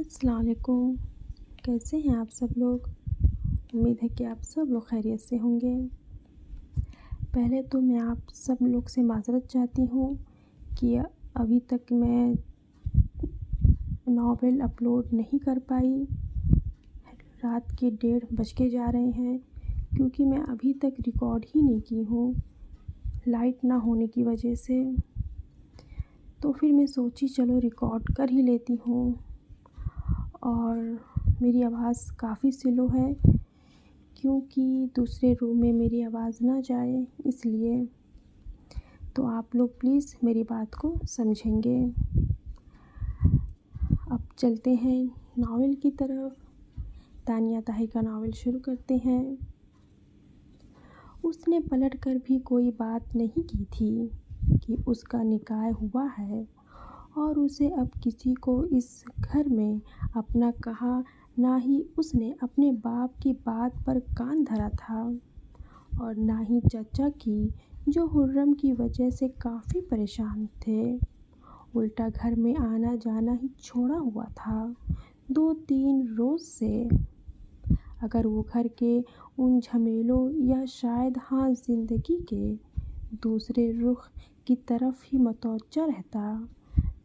السلام علیکم، کیسے ہیں آپ سب لوگ؟ امید ہے کہ آپ سب لوگ خیریت سے ہوں گے۔ پہلے تو میں آپ سب لوگ سے معذرت چاہتی ہوں کہ ابھی تک میں ناول اپلوڈ نہیں کر پائی۔ رات کے 1:30 بج کے جا رہے ہیں کیونکہ میں ابھی تک ریکارڈ ہی نہیں کی ہوں لائٹ نہ ہونے کی وجہ سے۔ تو پھر میں سوچی چلو ریکارڈ کر ہی لیتی ہوں، اور میری آواز کافی سلو ہے کیونکہ دوسرے روم میں میری آواز نہ جائے، اس لیے تو آپ لوگ پلیز میری بات کو سمجھیں گے۔ اب چلتے ہیں ناول کی طرف۔ تانیہ طاہر کا ناول شروع کرتے ہیں۔ اس نے پلٹ کر بھی کوئی بات نہیں کی تھی کہ اس کا نکاح ہوا ہے اور اسے اب کسی کو اس گھر میں اپنا کہا، نہ ہی اس نے اپنے باپ کی بات پر کان دھرا تھا اور نہ ہی چچا کی، جو خرم کی وجہ سے کافی پریشان تھے۔ الٹا گھر میں آنا جانا ہی چھوڑا ہوا تھا 2-3 روز سے۔ اگر وہ گھر کے ان جھمیلوں یا شاید زندگی کے دوسرے رخ کی طرف ہی متوجہ رہتا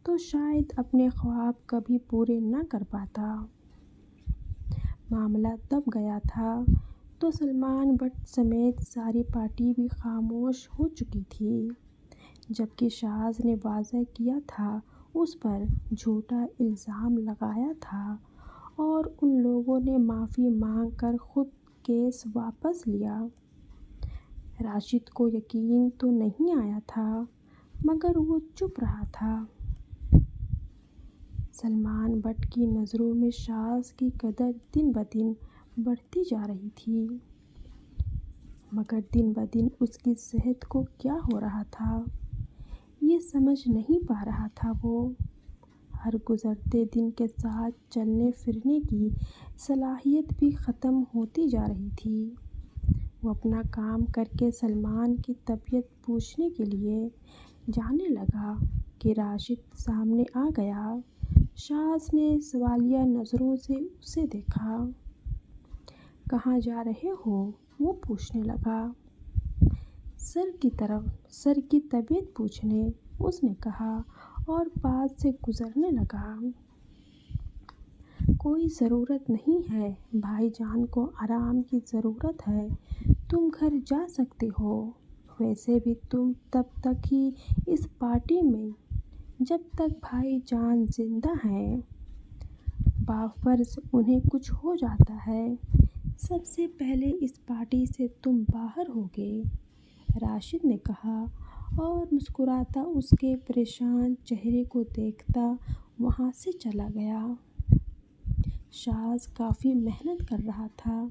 تو شاید اپنے خواب کبھی پورے نہ کر پاتا۔ معاملہ دب گیا تھا تو سلمان بٹ سمیت ساری پارٹی بھی خاموش ہو چکی تھی، جبکہ شاز نے واضح کیا تھا، اس پر جھوٹا الزام لگایا تھا اور ان لوگوں نے معافی مانگ کر خود کیس واپس لیا۔ راشد کو یقین تو نہیں آیا تھا مگر وہ چپ رہا تھا۔ سلمان بٹ کی نظروں میں شاز کی قدر دن بدن بڑھتی جا رہی تھی، مگر دن بدن اس کی صحت کو کیا ہو رہا تھا یہ سمجھ نہیں پا رہا تھا۔ وہ ہر گزرتے دن کے ساتھ چلنے پھرنے کی صلاحیت بھی ختم ہوتی جا رہی تھی۔ وہ اپنا کام کر کے سلمان کی طبیعت پوچھنے کے لیے جانے لگا کہ راشد سامنے آ گیا۔ شاز نے سوالیہ نظروں سے اسے دیکھا۔ کہاں جا رہے ہو؟ وہ پوچھنے لگا۔ سر کی طرف، سر کی طبیعت پوچھنے، اس نے کہا اور بات سے گزرنے لگا۔ کوئی ضرورت نہیں ہے، بھائی جان کو آرام کی ضرورت ہے، تم گھر جا سکتے ہو۔ ویسے بھی تم تب تک ہی اس پارٹی میں جب تک بھائی جان زندہ ہیں، بافرض انہیں کچھ ہو جاتا ہے، سب سے پہلے اس پارٹی سے تم باہر ہوگے، راشد نے کہا اور مسکراتا اس کے پریشان چہرے کو دیکھتا وہاں سے چلا گیا۔ شاز کافی محنت کر رہا تھا،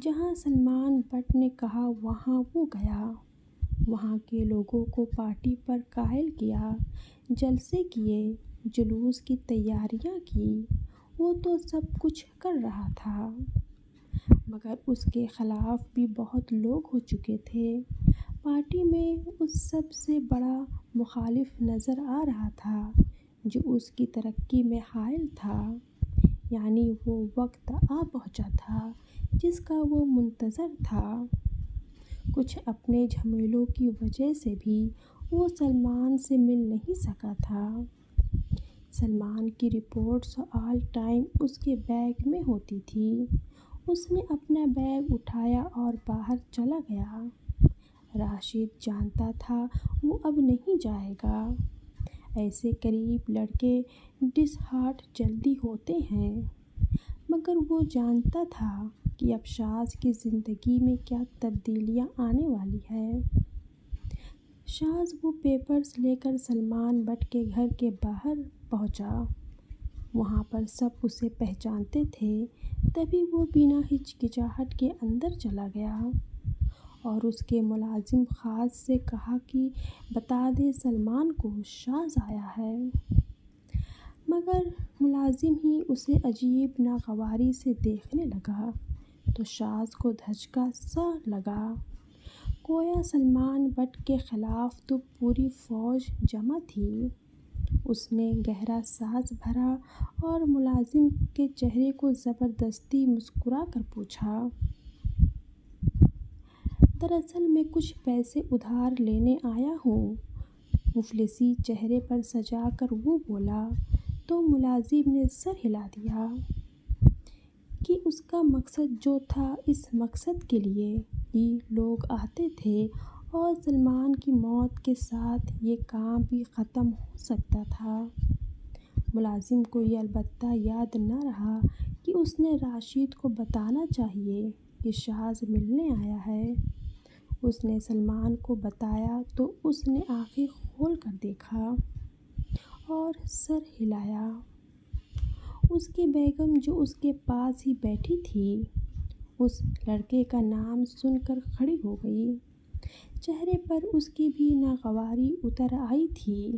جہاں سلمان بٹ نے کہا وہاں وہ گیا، وہاں کے لوگوں کو پارٹی پر قائل کیا، جلسے کیے، جلوس کی تیاریاں کی، وہ تو سب کچھ کر رہا تھا، مگر اس کے خلاف بھی بہت لوگ ہو چکے تھے۔ پارٹی میں اس سب سے بڑا مخالف نظر آ رہا تھا جو اس کی ترقی میں حائل تھا، یعنی وہ وقت آ پہنچا تھا جس کا وہ منتظر تھا۔ کچھ اپنے جھمیلوں کی وجہ سے بھی وہ سلمان سے مل نہیں سکا تھا۔ سلمان کی رپورٹس آل ٹائم اس کے بیگ میں ہوتی تھی۔ اس نے اپنا بیگ اٹھایا اور باہر چلا گیا۔ راشد جانتا تھا وہ اب نہیں جائے گا، ایسے قریب لڑکے ڈس ہارٹ جلدی ہوتے ہیں، مگر وہ جانتا تھا کہ اب شاز کی زندگی میں کیا تبدیلیاں آنے والی ہیں۔ شاز وہ پیپرز لے کر سلمان بٹ کے گھر کے باہر پہنچا۔ وہاں پر سب اسے پہچانتے تھے، تبھی وہ بنا ہچکچاہٹ کے اندر چلا گیا اور اس کے ملازم خاص سے کہا کہ بتا دے سلمان کو شاز آیا ہے، مگر ملازم ہی اسے عجیب ناگواری سے دیکھنے لگا تو شاز کو دھچکا سا لگا، گویا سلمان بٹ کے خلاف تو پوری فوج جمع تھی۔ اس نے گہرا سانس بھرا اور ملازم کے چہرے کو زبردستی مسکرا کر پوچھا، دراصل میں کچھ پیسے ادھار لینے آیا ہوں۔ مفلسی چہرے پر سجا کر وہ بولا تو ملازم نے سر ہلا دیا کہ اس کا مقصد جو تھا، اس مقصد کے لیے ہی لوگ آتے تھے اور سلمان کی موت کے ساتھ یہ کام بھی ختم ہو سکتا تھا۔ ملازم کو یہ البتہ یاد نہ رہا کہ اس نے راشد کو بتانا چاہیے کہ شاذ ملنے آیا ہے۔ اس نے سلمان کو بتایا تو اس نے آنکھیں کھول کر دیکھا اور سر ہلایا۔ اس کی بیگم جو اس کے پاس ہی بیٹھی تھی، اس لڑکے کا نام سن کر کھڑی ہو گئی۔ چہرے پر اس کی بھی ناگواری اتر آئی تھی۔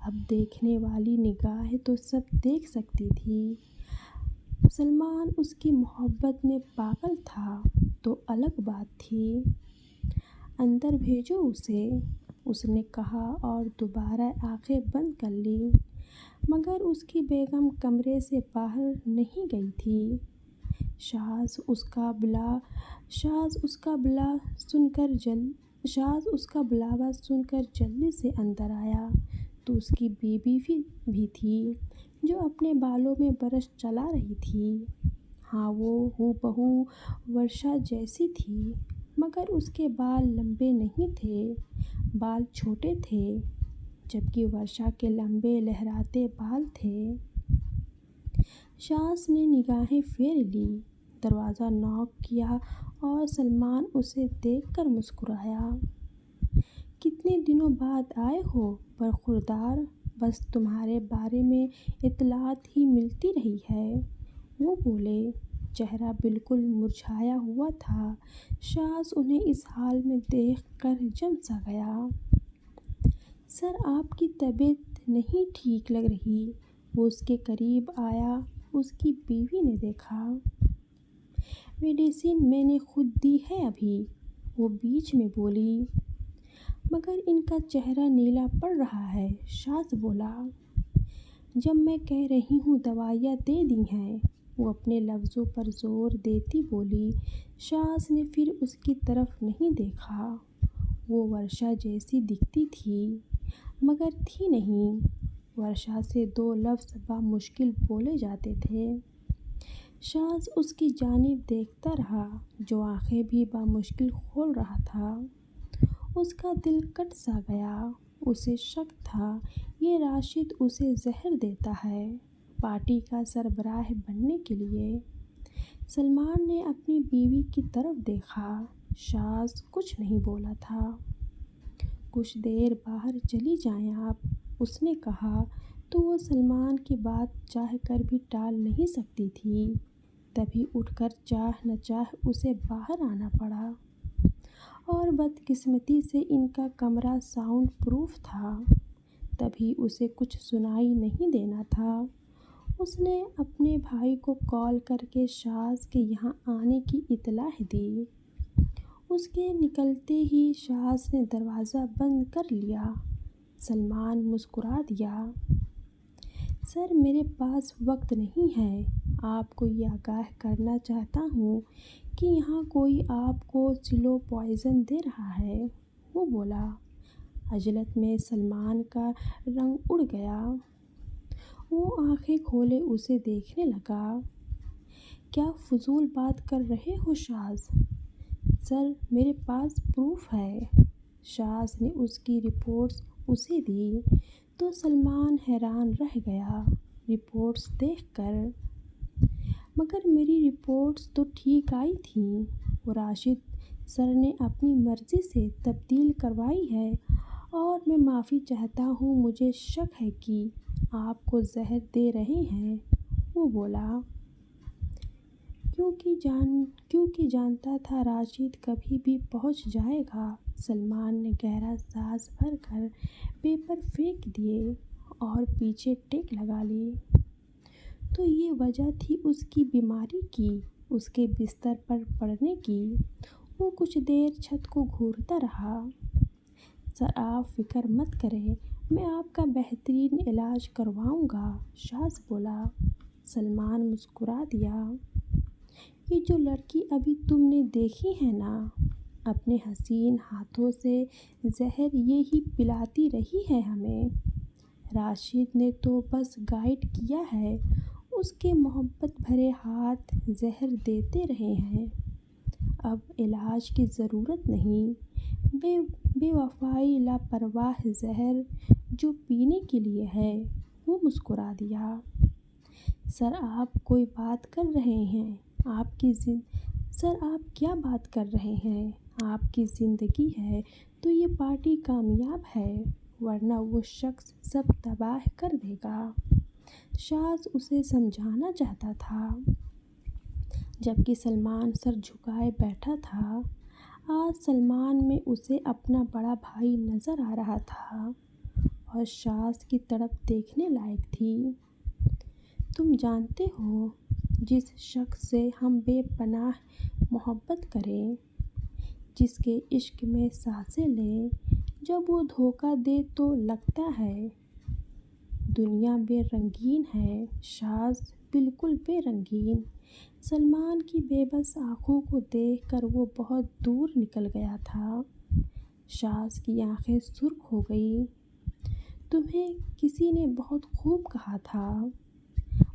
اب دیکھنے والی نگاہیں تو سب دیکھ سکتی تھی۔ سلمان اس کی محبت میں پاگل تھا تو الگ بات تھی۔ اندر بھیجو اسے، اس نے کہا اور دوبارہ آنکھیں بند کر لیں، مگر اس کی بیگم کمرے سے باہر نہیں گئی تھی۔ شاذ اس کا بلاوا سن کر جلدی سے اندر آیا تو اس کی بیوی بھی تھی جو اپنے بالوں میں برش چلا رہی تھی۔ ہاں، وہ ہو بہو ورشا جیسی تھی، مگر اس کے بال لمبے نہیں تھے، بال چھوٹے تھے، جبکہ ورشا کے لمبے لہراتے بال تھے۔ شاذ نے نگاہیں پھیر لیں، دروازہ نوک کیا اور سلمان اسے دیکھ کر مسکرایا۔ کتنے دنوں بعد آئے ہو برخوردار، بس تمہارے بارے میں اطلاعات ہی ملتی رہی ہے، وہ بولے۔ چہرہ بالکل مرجھایا ہوا تھا۔ شاذ انہیں اس حال میں دیکھ کر جم سا گیا۔ سر، آپ کی طبیعت نہیں ٹھیک لگ رہی۔ وہ اس کے قریب آیا۔ اس کی بیوی نے دیکھا۔ میڈیسن میں نے خود دی ہے ابھی، وہ بیچ میں بولی۔ مگر ان کا چہرہ نیلا پڑ رہا ہے، شاذ بولا۔ جب میں کہہ رہی ہوں دوائیاں دے دی ہیں، وہ اپنے لفظوں پر زور دیتی بولی۔ شاذ نے پھر اس کی طرف نہیں دیکھا۔ وہ ورشا جیسی دکھتی تھی، مگر تھی نہیں۔ ورشا سے دو لفظ بامشکل بولے جاتے تھے۔ شاذ اس کی جانب دیکھتا رہا جو آنکھیں بھی بامشکل کھول رہا تھا۔ اس کا دل کٹ سا گیا۔ اسے شک تھا یہ راشد اسے زہر دیتا ہے پارٹی کا سربراہ بننے کے لیے۔ سلمان نے اپنی بیوی کی طرف دیکھا۔ شاذ کچھ نہیں بولا تھا۔ کچھ دیر باہر چلی جائیں آپ، اس نے کہا تو وہ سلمان کی بات چاہ کر بھی ٹال نہیں سکتی تھی۔ تبھی اٹھ کر چاہ نہ چاہ اسے باہر آنا پڑا، اور بدقسمتی سے ان کا کمرہ ساؤنڈ پروف تھا، تبھی اسے کچھ سنائی نہیں دینا تھا۔ اس نے اپنے بھائی کو کال کر کے شاذ کے یہاں آنے کی اطلاع دی۔ اس کے نکلتے ہی شاذ نے دروازہ بند کر لیا۔ سلمان مسکرا دیا۔ سر، میرے پاس وقت نہیں ہے۔ آپ کو یہ آگاہ کرنا چاہتا ہوں کہ یہاں کوئی آپ کو سلو پوائزن دے رہا ہے، وہ بولا۔ عجلت میں سلمان کا رنگ اڑ گیا۔ وہ آنکھیں کھولے اسے دیکھنے لگا۔ کیا فضول بات کر رہے ہو شاذ؟ سر، میرے پاس پروف ہے۔ شاذ نے اس کی رپورٹس اسے دی تو سلمان حیران رہ گیا رپورٹس دیکھ کر۔ مگر میری رپورٹس تو ٹھیک آئی تھیں، وہ راشد سر نے اپنی مرضی سے تبدیل کروائی ہے، اور میں معافی چاہتا ہوں، مجھے شک ہے کہ آپ کو زہر دے رہے ہیں، وہ بولا۔ کیونکہ جانتا تھا راشد کبھی بھی پہنچ جائے گا۔ سلمان نے گہرا سانس بھر کر پیپر پھینک دیے اور پیچھے ٹیک لگا لی۔ تو یہ وجہ تھی اس کی بیماری کی، اس کے بستر پر پڑنے کی۔ وہ کچھ دیر چھت کو گھورتا رہا۔ سر، آپ فکر مت کریں، میں آپ کا بہترین علاج کرواؤں گا، شاذ بولا۔ سلمان مسکرا دیا۔ یہ جو لڑکی ابھی تم نے دیکھی ہے نا، اپنے حسین ہاتھوں سے زہر یہی پلاتی رہی ہے ہمیں۔ راشد نے تو بس گائیڈ کیا ہے، اس کے محبت بھرے ہاتھ زہر دیتے رہے ہیں۔ اب علاج کی ضرورت نہیں، بے وفائی لاپرواہ زہر جو پینے کے لیے ہے۔ وہ مسکرا دیا۔ سر آپ کوئی بات کر رہے ہیں؟ سر آپ کیا بات کر رہے ہیں؟ آپ کی زندگی ہے تو یہ پارٹی کامیاب ہے، ورنہ وہ شخص سب تباہ کر دے گا۔ شاذ اسے سمجھانا چاہتا تھا، جبکہ سلمان سر جھکائے بیٹھا تھا۔ آج سلمان میں اسے اپنا بڑا بھائی نظر آ رہا تھا اور شاذ کی طرف دیکھنے لائق تھی۔ تم جانتے ہو، جس شخص سے ہم بے پناہ محبت کریں، جس کے عشق میں سانسیں لیں، جب وہ دھوکہ دے تو لگتا ہے دنیا بے رنگین ہے۔ شاذ بالکل بے رنگین۔ سلمان کی بے بس آنکھوں کو دیکھ کر وہ بہت دور نکل گیا تھا۔ شاذ کی آنکھیں سرخ ہو گئیں۔ تمہیں کسی نے بہت خوب کہا تھا،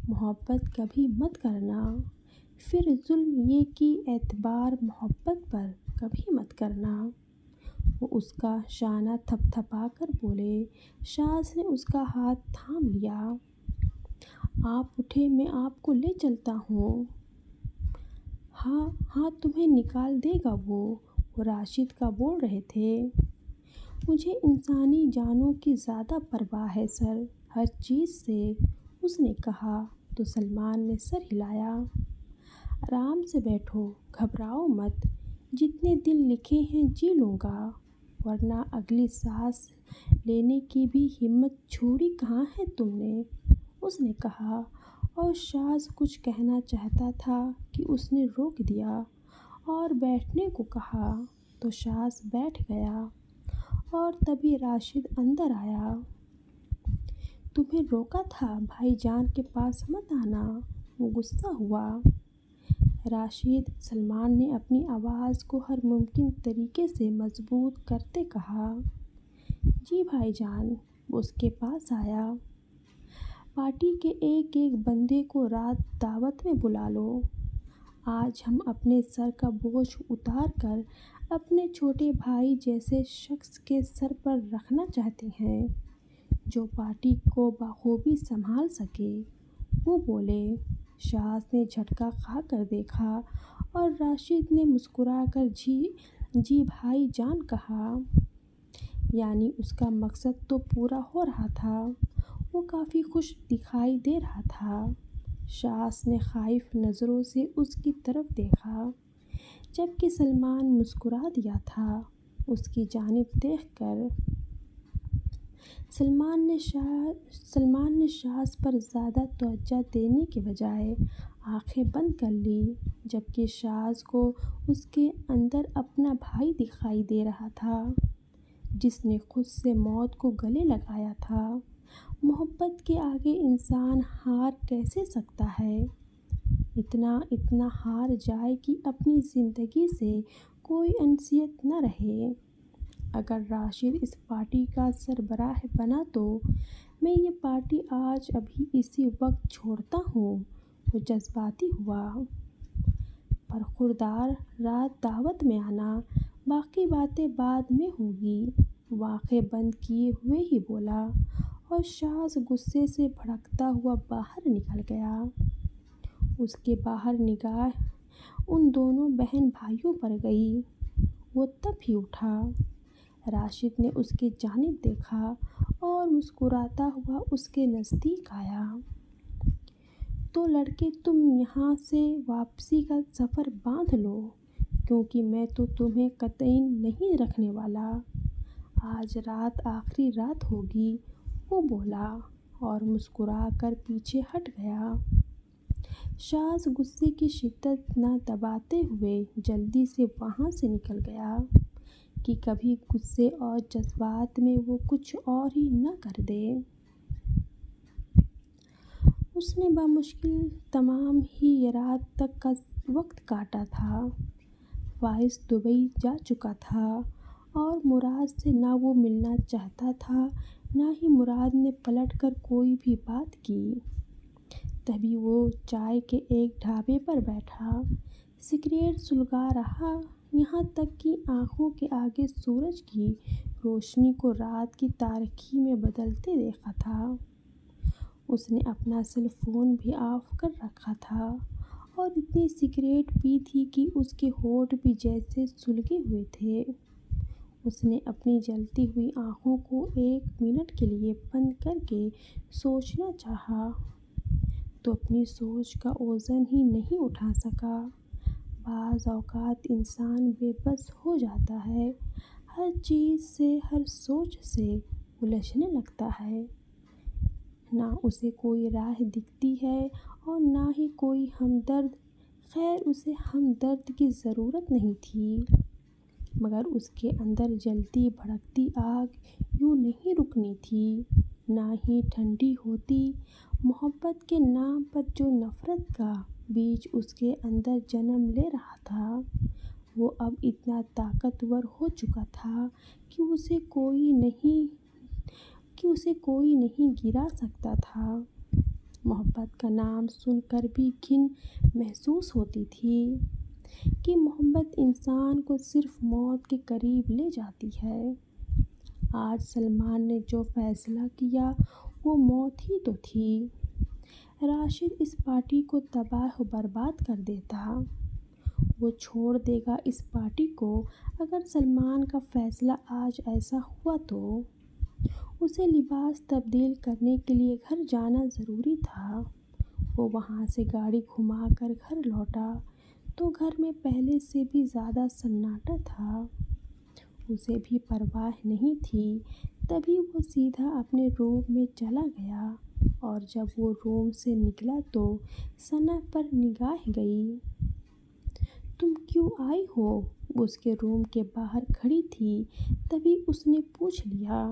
محبت کبھی مت کرنا، پھر ظلم یہ کہ اعتبار محبت پر کبھی مت کرنا۔ وہ اس کا شانہ تھپ تھپا کر بولے۔ شاذ نے اس کا ہاتھ تھام لیا۔ آپ اٹھیں، میں آپ کو لے چلتا ہوں۔ ہاں تمہیں نکال دے گا وہ راشد کا بول رہے تھے۔ مجھے انسانی جانوں کی زیادہ پرواہ ہے سر، ہر چیز سے، اس نے کہا تو سلمان نے سر ہلایا۔ آرام سے بیٹھو، گھبراؤ مت، جتنے دن لکھے ہیں جی لوں گا، ورنہ اگلی سانس لینے کی بھی ہمت چھوڑی کہاں ہے تم نے، اس نے کہا۔ اور شاذ کچھ کہنا چاہتا تھا کہ اس نے روک دیا اور بیٹھنے کو کہا تو شاذ بیٹھ گیا، اور تبھی راشد اندر آیا۔ تمہیں روکا تھا بھائی جان کے پاس مت آنا، وہ غصہ ہوا۔ راشد، سلمان نے اپنی آواز کو ہر ممکن طریقے سے مضبوط کرتے کہا۔ جی بھائی جان۔ وہ اس کے پاس آیا۔ پارٹی کے ایک ایک بندے کو رات دعوت میں بلا لو۔ آج ہم اپنے سر کا بوجھ اتار کر اپنے چھوٹے بھائی جیسے شخص کے سر پر رکھنا چاہتے ہیں، جو پارٹی کو بخوبی سنبھال سکے، وہ بولے۔ شاذ نے جھٹکا کھا کر دیکھا اور راشد نے مسکرا کر جی بھائی جان کہا۔ یعنی اس کا مقصد تو پورا ہو رہا تھا۔ وہ کافی خوش دکھائی دے رہا تھا۔ شاذ نے خائف نظروں سے اس کی طرف دیکھا، جبکہ سلمان مسکرا دیا تھا اس کی جانب دیکھ کر۔ سلمان نے شاذ پر زیادہ توجہ دینے کے بجائے آنکھیں بند کر لیں، جبکہ شاذ کو اس کے اندر اپنا بھائی دکھائی دے رہا تھا، جس نے خود سے موت کو گلے لگایا تھا۔ محبت کے آگے انسان ہار کیسے سکتا ہے؟ اتنا ہار جائے کہ اپنی زندگی سے کوئی انسیت نہ رہے۔ اگر راشد اس پارٹی کا سربراہ بنا تو میں یہ پارٹی آج ابھی اسی وقت چھوڑتا ہوں۔ وہ جذباتی ہوا۔ برخوردار رات دعوت میں آنا، باقی باتیں بعد میں ہوں گی، وہ آنکھیں بند کیے ہوئے ہی بولا، اور شاذ غصے سے بھڑکتا ہوا باہر نکل گیا۔ اس کے باہر نگاہ ان دونوں بہن بھائیوں پر گئی۔ وہ تب ہی اٹھا۔ راشد نے اس کی جانب دیکھا اور مسکراتا ہوا اس کے نزدیک آیا۔ تو لڑکے، تم یہاں سے واپسی کا سفر باندھ لو، کیونکہ میں تو تمہیں قطعی نہیں رکھنے والا۔ آج رات آخری رات ہوگی، وہ بولا اور مسکرا کر پیچھے ہٹ گیا۔ شاذ غصے کی شدت نہ دباتے ہوئے جلدی سے وہاں سے نکل گیا۔ کہ کبھی غصے اور جذبات میں وہ کچھ اور ہی نہ کر دے۔ اس نے بمشکل تمام ہی رات تک کا وقت کاٹا تھا۔ فائز دبئی جا چکا تھا اور مراد سے نہ وہ ملنا چاہتا تھا، نہ ہی مراد نے پلٹ کر کوئی بھی بات کی۔ تبھی وہ چائے کے ایک ڈھابے پر بیٹھا، سگریٹ سلگا رہا، یہاں تک کہ آنکھوں کے آگے سورج کی روشنی کو رات کی تاریکی میں بدلتے دیکھا تھا۔ اس نے اپنا سیل فون بھی آف کر رکھا تھا اور اتنی سگریٹ پی تھی کہ اس کے ہونٹ بھی جیسے سلگے ہوئے تھے۔ اس نے اپنی جلتی ہوئی آنکھوں کو 1 منٹ کے لیے بند کر کے سوچنا چاہا، تو اپنی سوچ کا اوزن ہی نہیں اٹھا سکا۔ بعض اوقات انسان بے بس ہو جاتا ہے، ہر چیز سے، ہر سوچ سے الجھنے لگتا ہے۔ نہ اسے کوئی راہ دکھتی ہے اور نہ ہی کوئی ہمدرد۔ خیر اسے ہمدرد کی ضرورت نہیں تھی، مگر اس کے اندر جلتی بھڑکتی آگ یوں نہیں رکنی تھی، نہ ہی ٹھنڈی ہوتی۔ محبت کے نام پر جو نفرت کا بیج اس کے اندر جنم لے رہا تھا، وہ اب اتنا طاقتور ہو چکا تھا کہ اسے کوئی نہیں گرا سکتا تھا۔ محبت کا نام سن کر بھی گھن محسوس ہوتی تھی کہ محبت انسان کو صرف موت کے قریب لے جاتی ہے۔ آج سلمان نے جو فیصلہ کیا وہ موت ہی تو تھی۔ راشد اس پارٹی کو تباہ و برباد کر دیتا۔ وہ چھوڑ دے گا اس پارٹی کو۔ اگر سلمان کا فیصلہ آج ایسا ہوا تو اسے لباس تبدیل کرنے کے لیے گھر جانا ضروری تھا۔ وہ وہاں سے گاڑی گھما کر گھر لوٹا تو گھر میں پہلے سے بھی زیادہ سناٹا تھا۔ اسے بھی پرواہ نہیں تھی۔ تبھی وہ سیدھا اپنے روم میں چلا گیا اور جب وہ روم سے نکلا تو ثنا پر نگاہ گئی۔ تم کیوں آئی ہو؟ وہ اس کے روم کے باہر کھڑی تھی۔ تبھی اس نے پوچھ لیا۔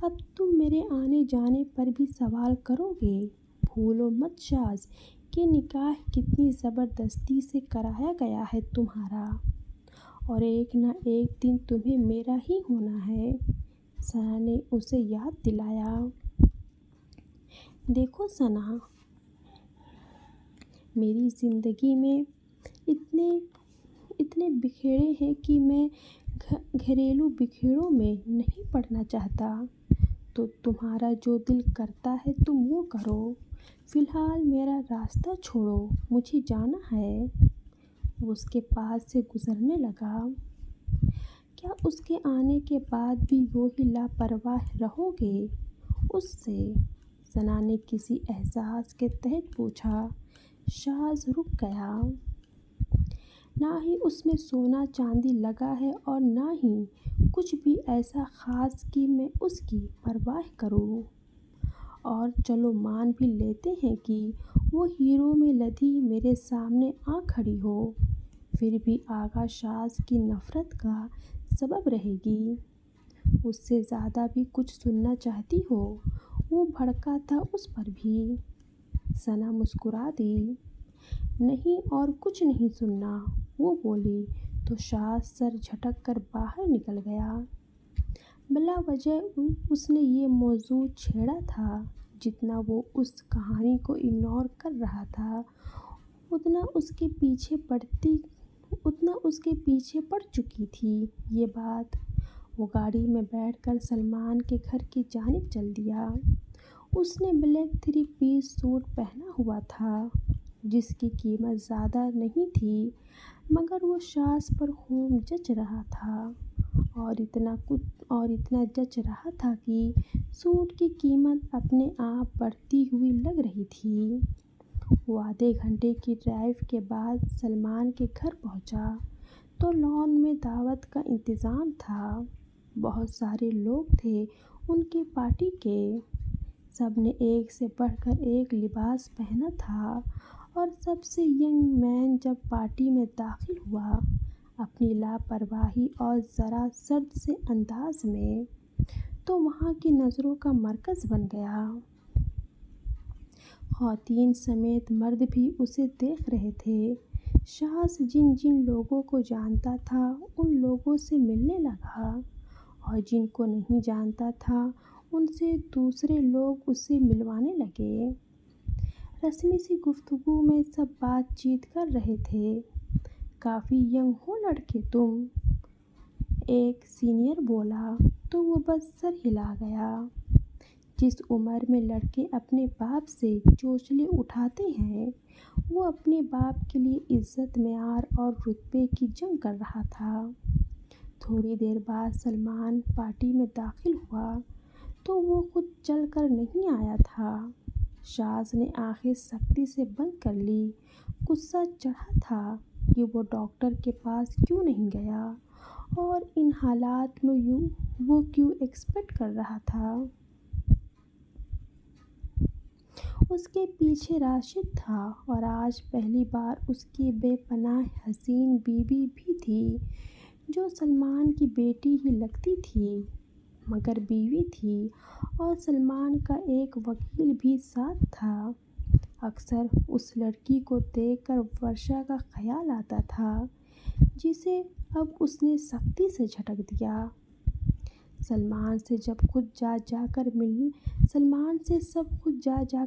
اب تم میرے آنے جانے پر بھی سوال کرو گے؟ بھولو مت شاز کہ نکاح کتنی زبردستی سے کرایا گیا ہے تمہارا، اور ایک نہ ایک دن تمہیں میرا ہی ہونا ہے۔ ثنا نے اسے یاد دلایا۔ دیکھو ثنا، میری زندگی میں اتنے بکھیڑے ہیں کہ میں گھریلو بکھیڑوں میں نہیں پڑنا چاہتا، تو تمہارا جو دل کرتا ہے تم وہ کرو۔ فی الحال میرا راستہ چھوڑو، مجھے جانا ہے۔ وہ اس کے پاس سے گزرنے لگا۔ کیا اس کے آنے کے بعد بھی یوں ہی لاپرواہ رہو گے اس سے؟ ثنا نے کسی احساس کے تحت پوچھا۔ شاز رک گیا۔ نہ ہی اس میں سونا چاندی لگا ہے اور نہ ہی کچھ بھی ایسا خاص کہ میں اس کی پرواہ کروں۔ اور چلو مان بھی لیتے ہیں کہ وہ ہیروں میں لدی میرے سامنے آ کھڑی ہو، پھر بھی آغا شاز کی نفرت کا سبب رہے گی۔ اس سے زیادہ بھی کچھ سننا چاہتی ہو؟ وہ بھڑکا تھا اس پر بھی۔ ثنا مسکرا دی۔ نہیں، اور کچھ نہیں سننا، وہ بولی تو شاز سر جھٹک کر باہر نکل گیا۔ بلا وجہ اس نے یہ موضوع چھیڑا تھا۔ جتنا وہ اس کہانی کو اگنور کر رہا تھا اتنا اس کے پیچھے پڑ چکی تھی یہ بات۔ وہ گاڑی میں بیٹھ کر سلمان کے گھر کی جانب چل دیا۔ اس نے بلیک 3 پیس سوٹ پہنا ہوا تھا جس کی قیمت زیادہ نہیں تھی، مگر وہ شاز پر خوب جچ رہا تھا، اور اتنا جچ رہا تھا کہ سوٹ کی قیمت اپنے آپ بڑھتی ہوئی لگ رہی تھی۔ وہ آدھے گھنٹے کی ڈرائیو کے بعد سلمان کے گھر پہنچا تو لان میں دعوت کا انتظام تھا۔ بہت سارے لوگ تھے ان کی پارٹی کے۔ سب نے ایک سے بڑھ کر ایک لباس پہنا تھا، اور سب سے ینگ مین جب پارٹی میں داخل ہوا اپنی لاپرواہی اور ذرا سرد سے انداز میں، تو وہاں کی نظروں کا مرکز بن گیا۔ خواتین سمیت مرد بھی اسے دیکھ رہے تھے۔ شاذ جن جن لوگوں کو جانتا تھا ان لوگوں سے ملنے لگا، اور جن کو نہیں جانتا تھا ان سے دوسرے لوگ اسے ملوانے لگے۔ رسمی سی گفتگو میں سب بات چیت کر رہے تھے۔ کافی ینگ ہو لڑکے تم، ایک سینئر بولا تو وہ بس سر ہلا گیا۔ جس عمر میں لڑکے اپنے باپ سے چوچلے اٹھاتے ہیں، وہ اپنے باپ کے لیے عزت، معیار اور رتبے کی جنگ کر رہا تھا۔ تھوڑی دیر بعد سلمان پارٹی میں داخل ہوا تو وہ خود چل کر نہیں آیا تھا۔ شاذ نے آنکھیں سختی سے بند کر لی۔ غصہ چڑھا تھا کہ وہ ڈاکٹر کے پاس کیوں نہیں گیا، اور ان حالات میں وہ کیوں ایکسپیکٹ کر رہا تھا۔ اس کے پیچھے راشد تھا، اور آج پہلی بار اس کی بے پناہ حسین بیوی بھی تھی، جو سلمان کی بیٹی ہی لگتی تھی مگر بیوی تھی، اور سلمان کا ایک وکیل بھی ساتھ تھا۔ اکثر اس لڑکی کو دیکھ کر ورشا کا خیال آتا تھا، جسے اب اس نے سختی سے جھٹک دیا۔ سلمان سے سب خود جا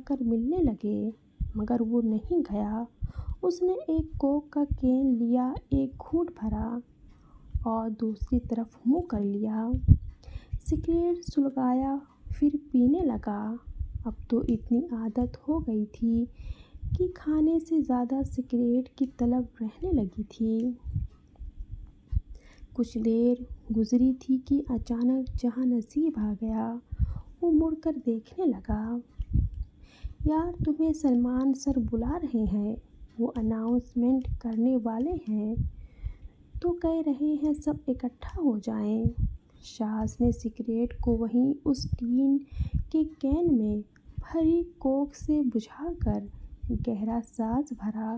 کر ملنے لگے، مگر وہ نہیں گیا۔ اس نے ایک کوک کا کین لیا، ایک گھونٹ بھرا اور دوسری طرف منہ کر لیا۔ سگریٹ سلگایا، پھر پینے لگا۔ اب تو اتنی عادت ہو گئی تھی کہ کھانے سے زیادہ سگریٹ کی طلب رہنے لگی تھی۔ کچھ دیر گزری تھی کہ اچانک جہاں نصیب آ گیا۔ وہ مڑ کر دیکھنے لگا۔ یار تمہیں سلمان سر بلا رہے ہیں، وہ اناؤنسمنٹ کرنے والے ہیں، تو کہہ رہے ہیں سب اکٹھا ہو جائیں۔ شاذ نے سگریٹ کو وہیں اس ٹین کے کین میں بھری کوک سے بجھا کر گہرا سانس بھرا،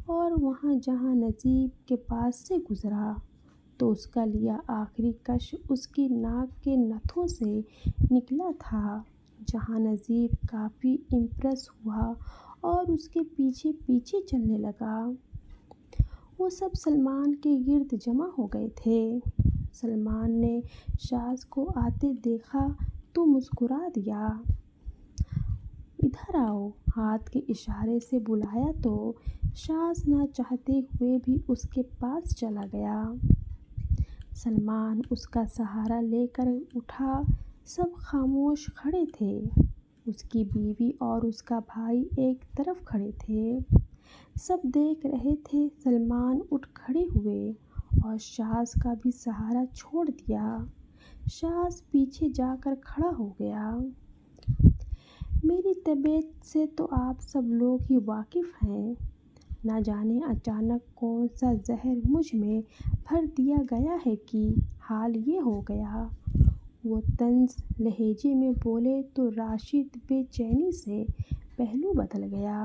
اور وہاں جہاں نصیب کے پاس سے گزرا تو اس کا لیا آخری کش اس کی ناک کے نتھوں سے نکلا تھا، جہاں نصیب کافی امپریس ہوا اور اس کے پیچھے پیچھے چلنے لگا۔ وہ سب سلمان کے گرد جمع ہو گئے تھے۔ سلمان نے شاذ کو آتے دیکھا تو مسکرا دیا۔ ادھر آؤ، ہاتھ کے اشارے سے بلایا تو شاذ نہ چاہتے ہوئے بھی اس کے پاس چلا گیا۔ سلمان اس کا سہارا لے کر اٹھا۔ سب خاموش کھڑے تھے۔ اس کی بیوی اور اس کا بھائی ایک طرف کھڑے تھے۔ سب دیکھ رہے تھے۔ سلمان اٹھ کھڑے ہوئے اور شاذ کا بھی سہارا چھوڑ دیا۔ شاذ پیچھے جا کر کھڑا ہو گیا۔ میری طبیعت سے تو آپ سب لوگ ہی واقف ہیں۔ نہ جانے اچانک کون سا زہر مجھ میں بھر دیا گیا ہے کہ حال یہ ہو گیا۔ وہ طنز لہجے میں بولے تو راشد بے چینی سے پہلو بدل گیا،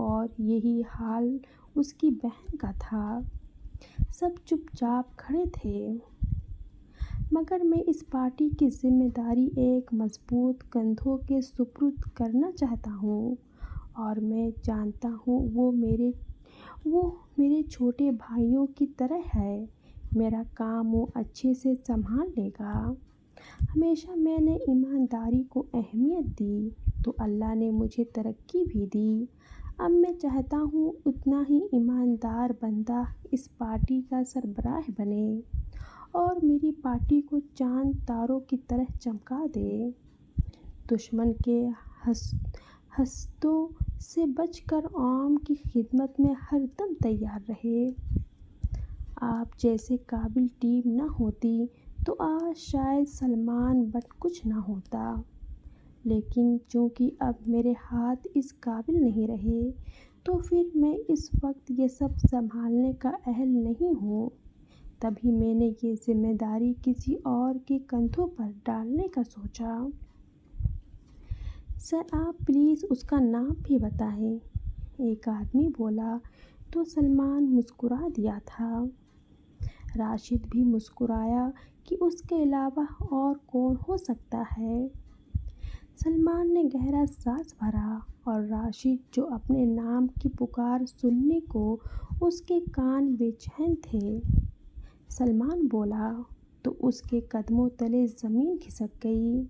اور یہی حال اس کی بہن کا تھا۔ سب چپ چاپ کھڑے تھے۔ مگر میں اس پارٹی کی ذمہ داری ایک مضبوط کندھوں کے سپرد کرنا چاہتا ہوں، اور میں جانتا ہوں وہ میرے چھوٹے بھائیوں کی طرح ہے۔ میرا کام وہ اچھے سے سنبھال لے گا۔ ہمیشہ میں نے ایمانداری کو اہمیت دی تو اللہ نے مجھے ترقی بھی دی۔ اب میں چاہتا ہوں اتنا ہی ایماندار بندہ اس پارٹی کا سربراہ بنے اور میری پارٹی کو چاند تاروں کی طرح چمکا دے۔ دشمن کے حسدوں سے بچ کر عوام کی خدمت میں ہر دم تیار رہے۔ آپ جیسے قابل ٹیم نہ ہوتی تو آج شاید سلمان بٹ کچھ نہ ہوتا، لیکن چونکہ اب میرے ہاتھ اس قابل نہیں رہے تو پھر میں اس وقت یہ سب سنبھالنے کا اہل نہیں ہوں۔ تبھی میں نے یہ ذمہ داری کسی اور کے کندھوں پر ڈالنے کا سوچا۔ سر آپ پلیز اس کا نام بھی بتائیں، ایک آدمی بولا تو سلمان مسکرا دیا تھا۔ راشد بھی مسکرایا کہ اس کے علاوہ اور کون ہو سکتا ہے۔ سلمان نے گہرا سانس بھرا اور راشد جو اپنے نام کی پکار سننے کو اس کے کان بے چین تھے۔ سلمان بولا تو اس کے قدموں تلے زمین کھسک گئی۔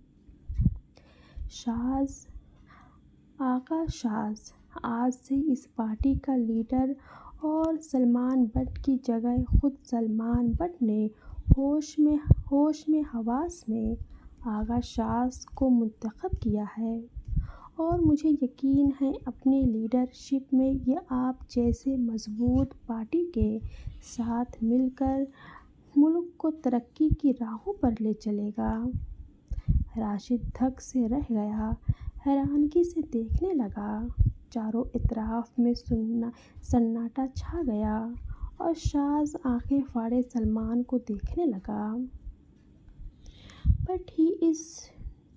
شاز، آقا شاز آج سے اس پارٹی کا لیڈر، اور سلمان بٹ کی جگہ خود سلمان بٹ نے ہوش میں حواس میں آغا شاز کو منتخب کیا ہے، اور مجھے یقین ہے اپنی لیڈرشپ میں یہ آپ جیسے مضبوط پارٹی کے ساتھ مل کر ملک کو ترقی کی راہوں پر لے چلے گا۔ راشد دھک سے رہ گیا، حیرانگی سے دیکھنے لگا۔ چاروں اطراف میں سناٹا چھا گیا اور شاز آنکھیں پھاڑے سلمان کو دیکھنے لگا۔ But he is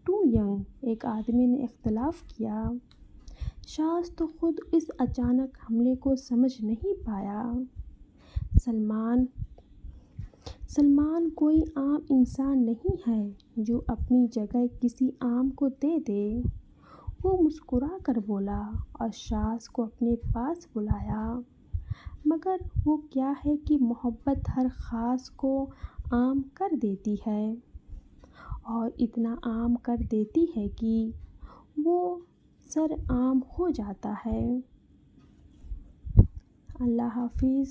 too young, ایک آدمی نے اختلاف کیا۔ شاز تو خود اس اچانک حملے کو سمجھ نہیں پایا۔ سلمان کوئی عام انسان نہیں ہے جو اپنی جگہ کسی عام کو دے دے۔ وہ مسکرا کر بولا اور شاز کو اپنے پاس بلایا۔ مگر وہ کیا ہے کہ محبت ہر خاص کو عام کر دیتی ہے، اور اتنا عام کر دیتی ہے کہ وہ سر عام ہو جاتا ہے۔ اللہ حافظ۔